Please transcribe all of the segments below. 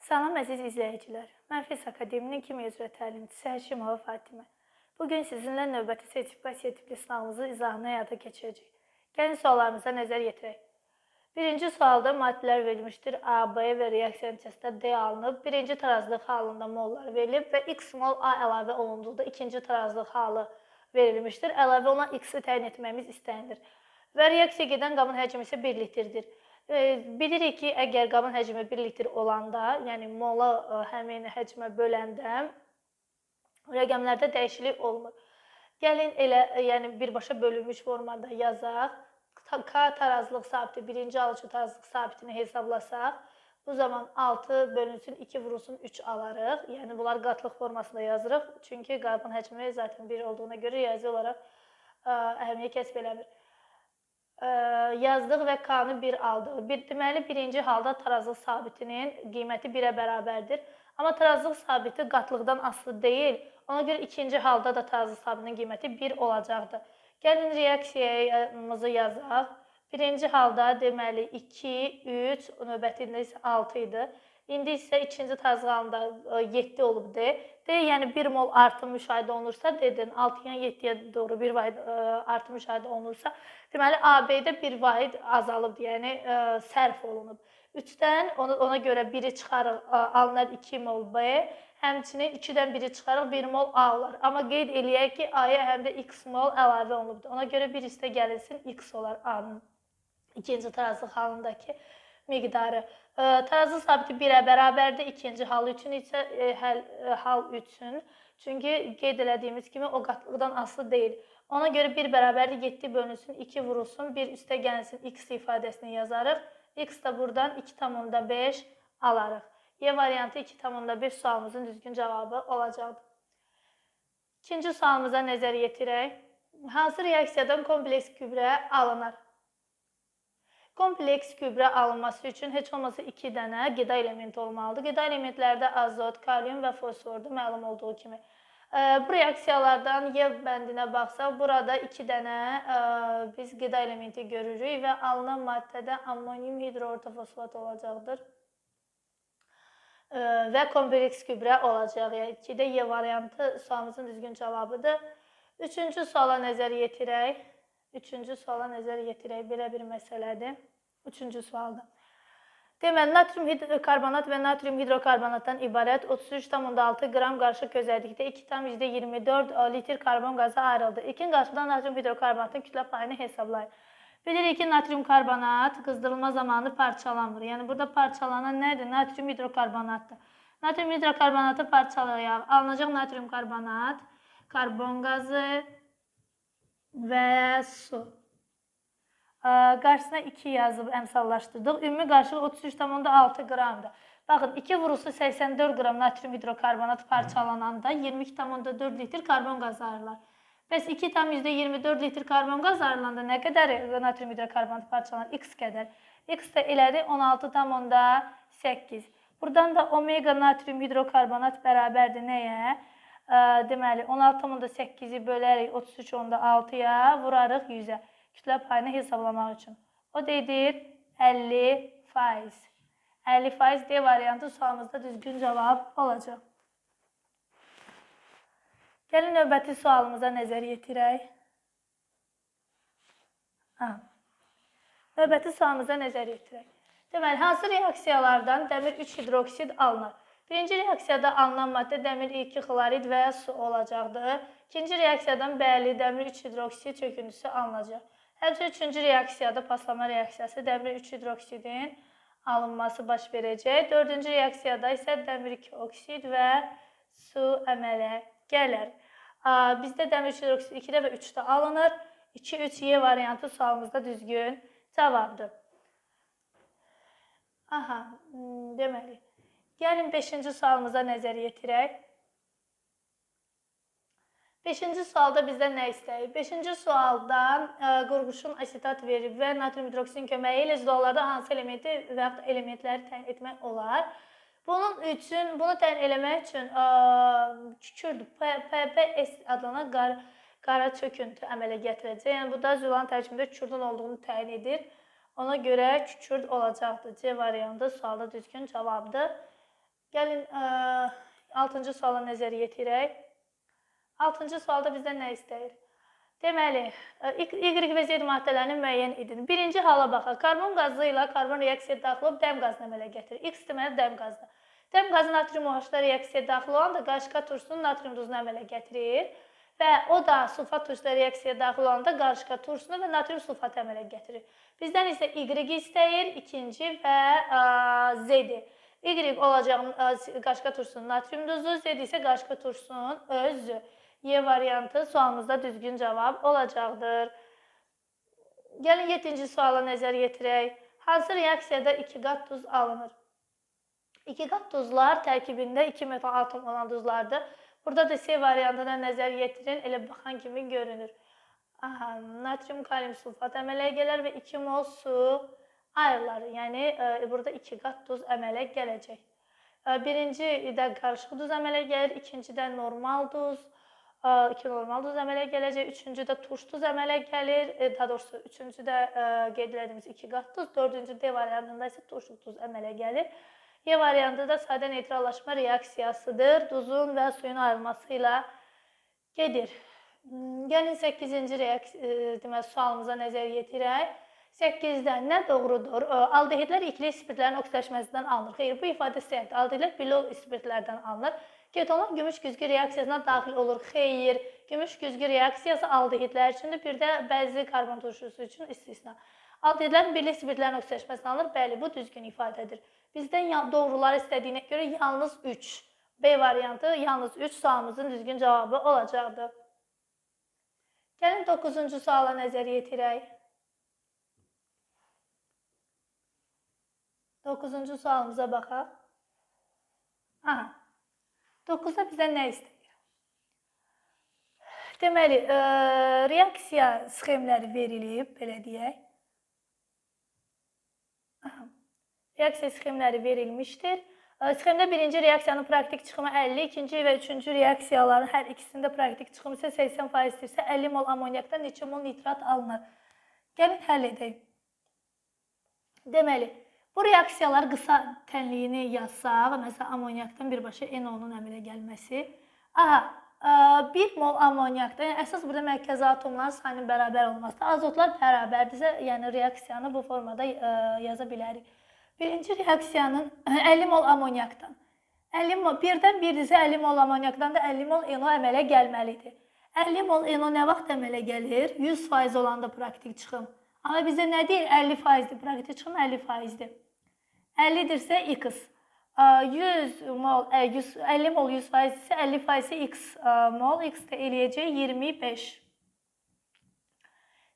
Salam əziz izləyicilər. Mən Fizika Akademinin Kimya üzrə təlimçisi Həşimova Fatimə. Bugün sizinlə növbəti sertifikasiya tipli sınavımızın izahını həyata keçirəcəyik. Gəlin suallarımıza nəzər yetirək. Birinci sualda maddələr verilmişdir. A, B və reaksiya nəticəsində D alınıb. Birinci tarazlıq halında mollar verilib və x mol A əlavə olunduqda ikinci tarazlıq halı verilmişdir. Əlavə olan x-i təyin etməyimiz istənilir. Və reaksiya gedən qabın həcmi isə 1 litrdir. Bilirik ki, əgər qabın həcmi 1 litr olanda, yəni mola həmin həcmə böləndə rəqəmlərdə dəyişiklik olmur. Gəlin yəni birbaşa bölünmüş formada yazaq. K tarazlıq sabiti, birinci alıcı tarazlıq sabitini hesablasaq, bu zaman 6 bölünsün 2 vurulsun 3 alarıq. Yəni bunlar qatlıq formasında yazırıq. Çünki qabın həcmi zaten 1 olduğuna görə riyazi olaraq əhəmiyyət kəsb eləmir. Yazdıq və K-nı 1 aldıq. Deməli, birinci halda tarazlıq sabitinin qiyməti 1-ə bərabərdir. Amma tarazlıq sabiti qatlıqdan asılı deyil. Ona görə ikinci halda da tarazlıq sabitinin qiyməti 1 olacaqdır. Gəlin reaksiyamızı yazaq. Birinci halda deməli 2, 3, növbətində isə 6 idi. İndi isə ikinci tarazlıq halında 7 olub D. D, yəni 1 mol artım müşahidə olunursa, D-dən 6-yan 7-yə doğru 1 vahid artım müşahidə olunursa, deməli AB-də 1 vahid azalıbdır, yəni sərf olunub. 3-dən ona görə 1-i çıxarıq, alınır 2 mol B, həmçinin 2-dən 1-i çıxarıq 1 mol A olar. Amma qeyd eləyək ki, A-ya həm də x mol əlavə olunubdur. Ona görə bir üstə gəlinsin x olar A-nın ikinci tarazlıq halındakı miqdarı. Tarazlıq sabiti 1-ə bərabərdir. İkinci hal üçün isə hal üçün. Çünki qeyd elədiyimiz kimi o qatlıqdan asılı deyil. Ona görə 1 bərabərdir 7 bölünsün 2 vurulsun 1 üstə gəlsin x ifadəsini yazarıq. X da buradan 2,5 alarıq. Y variantı 2,5 sualımızın düzgün cavabı olacaqdır. İkinci sualımıza nəzər yetirək. Hansı reaksiyadan kompleks gübrə alınır? Kompleks gübrə alınması üçün heç olmasa 2 dənə qida elementi olmalıdır. Qida elementlərdə azot, kalium və fosfordur, məlum olduğu kimi. Bu reaksiyalardan Y bəndinə baxsaq, burada 2 dənə biz qida elementi görürük və alınan maddədə ammonium hidroortofosfat olacaqdır. Və kompleks gübrə olacaq. Yəni 2-də Y variantı sualımızın düzgün cavabıdır. Üçüncü suala nəzər yetirək. Belə bir məsələdir. Üçüncü sualda. Deməli, natrium karbonat və natrium hidrokarbonatdan ibarət 33,6 qram qarışıq gözlədikdə 2,24 litr karbon qazı ayrıldı. İlkin qarışıqdan natrium hidrokarbonatın kütlə payını hesablayın. Bilirik ki, natrium karbonat qızdırılma zamanı parçalanmır. Yəni, burada parçalanan nədir? Natrium hidrokarbonatdır. Natrium hidrokarbonatı parçalayaq. Alınacaq natrium karbonat, karbon qazı və su. Qarşısına 2 yazıb əmsallaşdırdıq. Ümumi qarşılıq 33,6 qramdır. Baxın, 2 vurulsa 84 qram natrium hidrokarbonat parçalananda 22,4 litr karbon qazı ayrılar. Bəs 2,24 litr karbon qazı ayrılanda nə qədər natrium hidrokarbonat parçalanır? X qədər. X də elədi 16,8. Buradan da omega natrium hidrokarbonat bərabərdir nəyə? Deməli, 16,8-i bölərik 33,6-ya, vurarıq 100-ə. Kütlə payını hesablamaq üçün. O deyir 50%. 50% D variantı sualımızda düzgün cavab olacaq. Gəlin növbəti sualımıza nəzər yetirək. Deməli, hansı reaksiyalardan dəmir 3 hidroksid alınır? Birinci reaksiyada alınan maddə dəmir 2 xlorid və ya su olacaqdır. İkinci reaksiyadan bəli, dəmir 3 hidroksid çöküntüsü alınacaq. Həmçinin üçüncü reaksiyada paslama reaksiyası dəmir 3 hidroksidin alınması baş verəcək. Dördüncü reaksiyada isə dəmir 2 oksid və su əmələ gəlir. Bizdə dəmir 3 hidroksid 2-də və 3-də alınır. 2-3-Y variantı sualımızda düzgün cavabdır. Deməli, gəlin 5-ci sualımıza nəzər yetirək. 5-ci sualda bizdən nə istəyir? 5-ci sualdan qurğuşun asetat verib və natrium hidroksidin köməyi ilə zollarda hansı elementi və yaxud elementləri təyin etmək olar? Bunu təyin eləmək üçün kükürdür. PPS adlanan qara çöküntü əmələ gətirəcək. Yəni, bu da zülalın tərkibində kükürdün olduğunu təyin edir. Ona görə kükürd olacaqdır. C variantı sualda düzgün cavabdır. Gəlin 6-cı suala nəzər yetirək. 6-cı sualda bizdən nə istəyir? Deməli, Y və Z maddələrini müəyyən edin. Birinci hala baxaq. Karbon qazı ilə karbon reaksiyaya daxil olub dəm qazını əmələ gətirir. X deməli dəm qazı. Dəm qazı natrium OH-da reaksiyaya daxil olanda qarışqa turşusunu natrium duzunu əmələ gətirir. Və o da sulfat turşusuyla reaksiyaya daxil olanda qarışqa turşusunu və natrium sulfatı əmələ gətirir. Bizdən isə Y istəyir, ikinci və Z-dir. Y olacaq qarışqa turşusunun natrium duzu, Z isə qarışqa turşusunun özü. Y variantı sualımızda düzgün cavab olacaqdır. Gəlin 7-ci suala nəzər yetirək. Hansı reaksiyada 2 qat duz alınır? 2 qat duzlar tərkibində 2 metal atom olan duzlardır. Burada da C variantına nəzər yetirin. Elə baxan kimi görünür. Natrium kalium sulfat əmələ gələr və 2 mol su ayrılar. Yəni burada 2 qat duz əmələ gələcək. Birincidə qarışıq duz əmələ gəlir, ikincidə normal duz. 2 normal duz əmələ gələcək, üçüncüdə turş duz əmələ gəlir, daha doğrusu üçüncüdə qeyd etdiyimiz 2 qat duz, dördüncü D variantında isə turşuq duz əmələ gəlir. Y variantı da sadə neytrallaşma reaksiyasıdır, duzun və suyun ayrılması ilə gedir. Gəlin 8-ci sualımıza nəzər yetirək. 8-dən nə doğrudur? Aldehidlər ikili spirtlərin oksidaşməsindən alınır. Xeyr, bu ifadə səhvdir. Aldehidlər birli spirtlərdən alınır. Ketonlar gümüş güzgü reaksiyasına daxil olur. Xeyr, gümüş güzgü reaksiyası aldehidlər üçündür. Bir də bəzi karbon turşusu üçün istisna. Aldehidlərin birli spirtlərin oksidaşməsindən alınır. Bəli, bu düzgün ifadədir. Bizdən doğruları istədiyinə görə yalnız 3. B variantı yalnız 3 sualımızın düzgün cavabı olacaqdır. Gəlin 9-cu suala nəzər yetirək. 9-cu sualımıza baxaq. 9-da bizdən nə istəyir? Deməli, reaksiya sxemləri verilib, belə deyək. Reaksiya sxemləri verilmişdir. Sxemdə birinci reaksiyanın praktik çıxımı 50, ikinci və üçüncü reaksiyaların hər ikisində praktik çıxımı isə 80%-dirsə 50 mol amonyakdan neçə mol nitrat alınır? Gəlin həll edək. Deməli, bu reaksiyalar qısa tənliyini yazsaq, məsələn, amonyakdan birbaşa NO-nun əmələ gəlməsi. 1 mol amonyakda, yəni əsas burada mərkəzi atomların sayının bərabər olması. Azotlar bərabərdirsə, yəni reaksiyanı bu formada yaza bilərik. Birinci reaksiyanın 50 mol amonyakdan. 50 mol, birdən birdirsə 50 mol amonyakdan da 50 mol NO əmələ gəlməlidir. 50 mol NO nə vaxt əmələ gəlir? 100% olanda praktik çıxım. Amma bizə nə deyir? 50%dir. Praktik çıxım 50%dir. 50-dirsə X. 100 mol, 50 mol 100% isə 50% X mol. X də eləyəcək 25.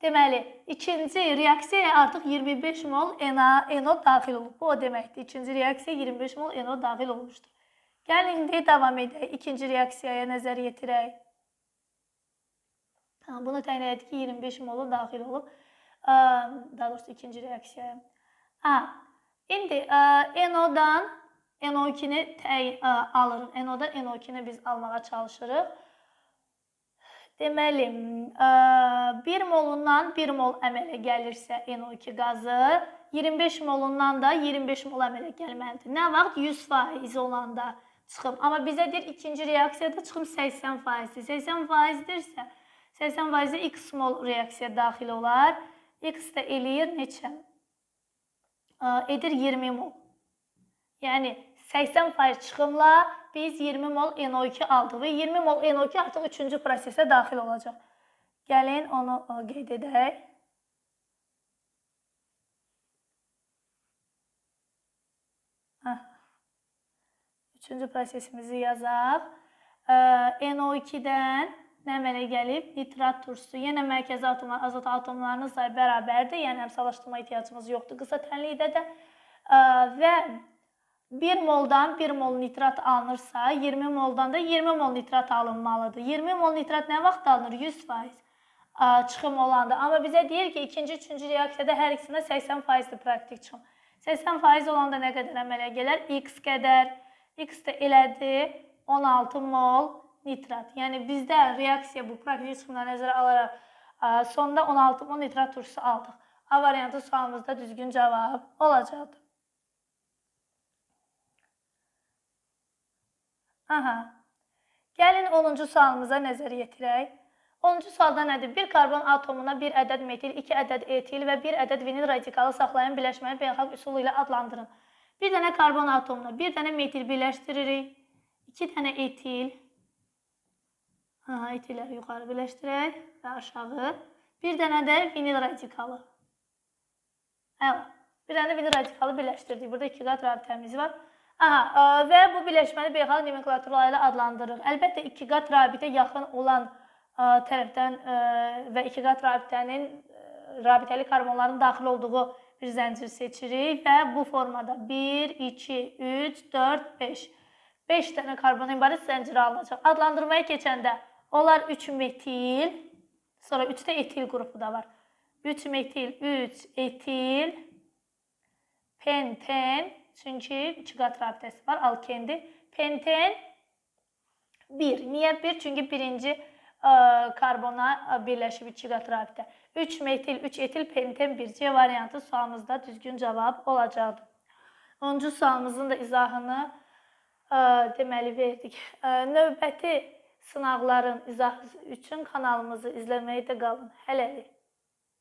Deməli, ikinci reaksiyaya artıq 25 mol NO daxil olub. Bu o deməkdir. İkinci reaksiyaya 25 mol NO daxil olmuşdur. Gəlin, indi davam edək. İkinci reaksiyaya nəzər yetirək. Bunu təyin edirik ki, 25 molu daxil olub. Daha doğrusu ikinci reaksiyaya. İndi NO-dan NO2-ni alırıq. NO-dan NO2-ni biz almağa çalışırıq. Deməli, 1 molundan 1 mol əmələ gəlirsə NO2 qazı, 25 molundan da 25 mol əmələ gəlməlidir. Nə vaxt? 100% olanda çıxım. Amma bizə deyir, ikinci reaksiyada çıxım 80%. 80%dirsə, 80%-də X mol reaksiya daxil olar. X də eləyir neçə? Edir 20 mol. Yəni 80% çıxımla biz 20 mol NO2 aldıq və 20 mol NO2 artıq 3-cü prosesə daxil olacaq. Gəlin onu qeyd edək. Üçüncü prosesimizi yazaq. NO2-dən nə əmələ gəlib? Nitrat turşusu. Yenə mərkəzi atomlar, azot atomlarının sayı bərabərdir. Yəni əmsallaşdırma ehtiyacımız yoxdur qısa tənlikdə də. Və 1 moldan 1 mol nitrat alınırsa, 20 moldan da 20 mol nitrat alınmalıdır. 20 mol nitrat nə vaxt alınır? 100% çıxım olanda. Amma bizə deyir ki, ikinci, üçüncü reaksiyada hər ikisində 80%dir praktik çıxım. 80% olanda nə qədər əmələ gələr? X qədər. X də elədi 16 mol nitrat. Yəni bizdə reaksiya bu praktik çıxımdan nəzərə alaraq sonda 16 mol nitrat turşusu aldıq. A variantı sualımızda düzgün cavab olacaqdır. Aha. Gəlin 10-cu sualımıza nəzər yetirək. 10-cu sualda nədir? Bir karbon atomuna 1 ədəd metil, 2 ədəd etil və 1 ədəd vinil radikalı saxlayan birləşməni beynəlxalq üsulu ilə adlandırın. Bir dənə karbon atomuna 1 dənə metil birləşdiririk. 2 dənə etil. Etilləri yuxarı birləşdirək və aşağı. Bir dənə də vinil radikalı. Bir dənə də vinil radikalı birləşdirdik. Burada 2 qat rabitəmiz var. Və bu birləşməni beynəlxalq nomenklatura ilə adlandırırıq. Əlbəttə 2 qat rabitə yaxın olan tərəfdən və 2 qat rabitənin rabitəli karbonların daxil olduğu bir zəncir seçirik və bu formada 1, 2, 3, 4, 5. 5 dənə karbon ibarət zənciri alınacaq. Adlandırmaya keçəndə onlar 3 metil, sonra 3 də etil qrupu da var. 3 metil, 3 etil, penten, çünki 2 qat rabitəsi var, alkendir. Penten 1. Niyə 1? Çünki birinci karbona birləşib 2 qat rabitə. 3 metil, 3 etil, penten 1. C variantı sualımızda düzgün cavab olacaqdır. 10-cu sualımızın da izahını deməli verdik. Növbəti sınaqların izahı üçün kanalımızı izləməyi də qalın. Hələlik.